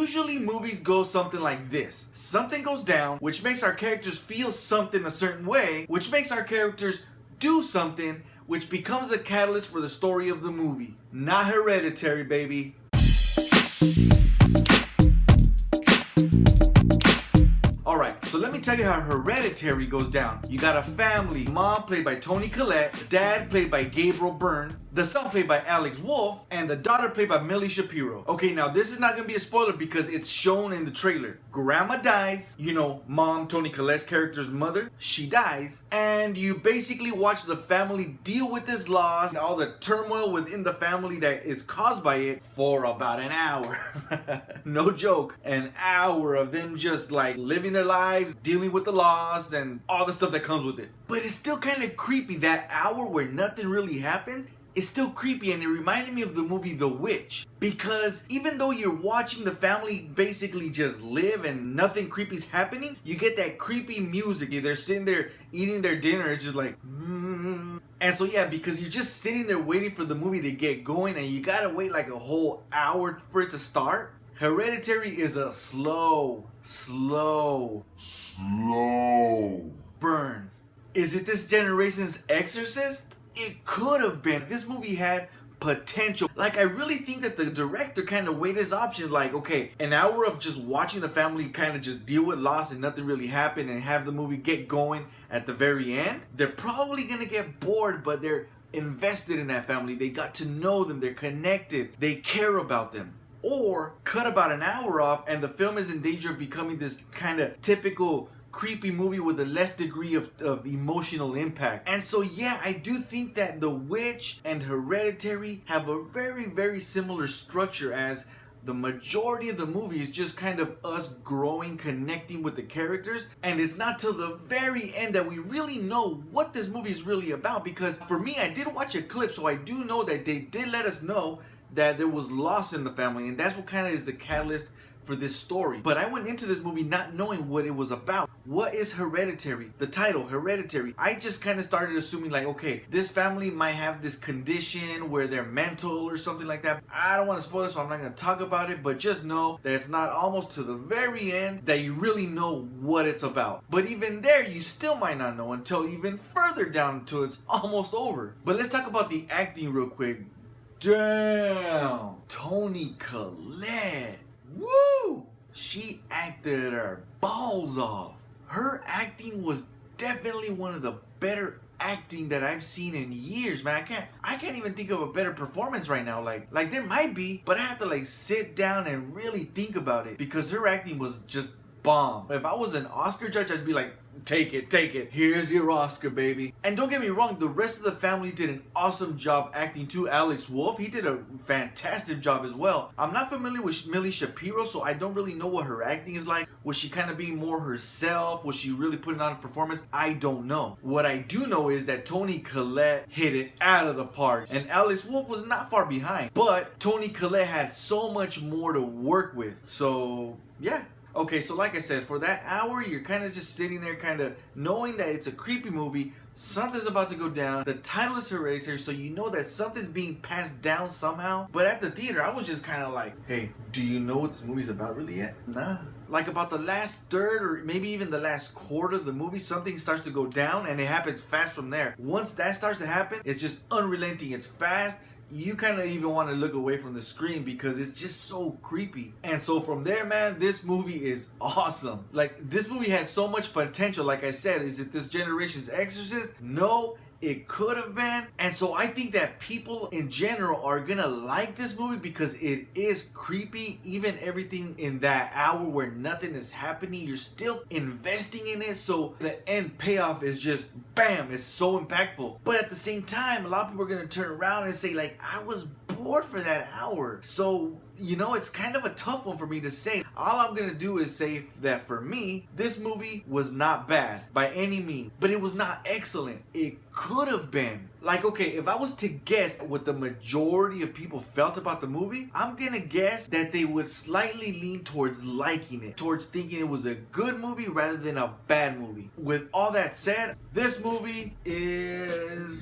Usually movies go something like this. Something goes down, which makes our characters feel something a certain way, which makes our characters do something, which becomes a catalyst for the story of the movie. Not Hereditary, baby. Alright, so let me tell you how Hereditary goes down. You got a family, mom played by Toni Collette, dad played by Gabriel Byrne, the son played by Alex Wolff, and the daughter played by Millie Shapiro. Okay, now this is not gonna be a spoiler because it's shown in the trailer. Grandma dies, you know, mom, Toni Collette's character's mother, she dies, and you basically watch the family deal with this loss and all the turmoil within the family that is caused by it for about an hour. No joke, an hour of them just like living their lives, dealing with the loss and all the stuff that comes with it. But it's still kind of creepy. That hour where nothing really happens, it's still creepy, and it reminded me of the movie The Witch, because even though you're watching the family basically just live and nothing creepy's happening, you get that creepy music. They're sitting there eating their dinner, it's just like And so yeah, because you're just sitting there waiting for the movie to get going and you gotta wait like a whole hour for it to start. Hereditary is a slow burn. Is it this generation's Exorcist? It could have been. This movie had potential. Like, I really think that the director kind of weighed his options, like, okay, an hour of just watching the family kind of just deal with loss and nothing really happen and have the movie get going at the very end. They're probably gonna get bored, but they're invested in that family. They got to know them, they're connected, they care about them. Or cut about an hour off and the film is in danger of becoming this kind of typical creepy movie with a less degree of emotional impact. And so yeah, I do think that The Witch and Hereditary have a very similar structure, as the majority of the movie is just kind of us growing, connecting with the characters, and it's not till the very end that we really know what this movie is really about. Because for me, I did watch a clip, so I do know that they did let us know that there was loss in the family, and that's what kind of is the catalyst for this story. But I went into this movie not knowing what it was about. What is Hereditary? The title, Hereditary. I just kind of started assuming like, okay, this family might have this condition where they're mental or something like that. I don't want to spoil it, so I'm not going to talk about it, but just know that it's not almost to the very end that you really know what it's about. But even there, you still might not know until even further down, until it's almost over. But let's talk about the acting real quick. Damn, Toni Collette. Woo! She acted her balls off. Her acting was definitely one of the better acting that I've seen in years, man. I can't even think of a better performance right now. Like there might be, but I have to like sit down and really think about it, because her acting was just bomb. If I was an Oscar judge, I'd be like, take it. Here's your Oscar, baby. And don't get me wrong, the rest of the family did an awesome job acting too. Alex Wolff, he did a fantastic job as well. I'm not familiar with Millie Shapiro, so I don't really know what her acting is like. Was she kind of being more herself? Was she really putting on a performance? I don't know. What I do know is that Toni Collette hit it out of the park, and Alex Wolff was not far behind. But Toni Collette had so much more to work with. So yeah. Okay, so like I said, for that hour, you're kind of just sitting there kind of knowing that it's a creepy movie, something's about to go down. The title is Hereditary, so you know that something's being passed down somehow. But at the theater, I was just kind of like, hey, do you know what this movie's about really yet? Nah. Like about the last third or maybe even the last quarter of the movie, something starts to go down and it happens fast from there. Once that starts to happen, it's just unrelenting, it's fast. You kind of even want to look away from the screen because it's just so creepy. And so from there, man, this movie is awesome. Like, this movie has so much potential. Like I said, is it this generation's Exorcist? No, it could have been. And so I think that people in general are gonna like this movie because it is creepy. Even everything in that hour where nothing is happening, you're still investing in it. So the end payoff is just bam, it's so impactful. But at the same time, a lot of people are gonna turn around and say like, I was bored for that hour. So, you know, it's kind of a tough one for me to say. All I'm gonna do is say that for me, this movie was not bad by any means, but it was not excellent. It could have been. Like, okay, if I was to guess what the majority of people felt about the movie, I'm gonna guess that they would slightly lean towards liking it, towards thinking it was a good movie rather than a bad movie. With all that said, this movie is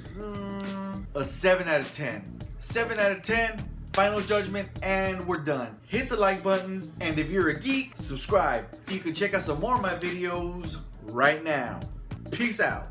a 7 out of 10. 7 out of 10. final judgment, and we're done. Hit the like button, and if you're a geek, subscribe. You can check out some more of my videos right now. Peace out.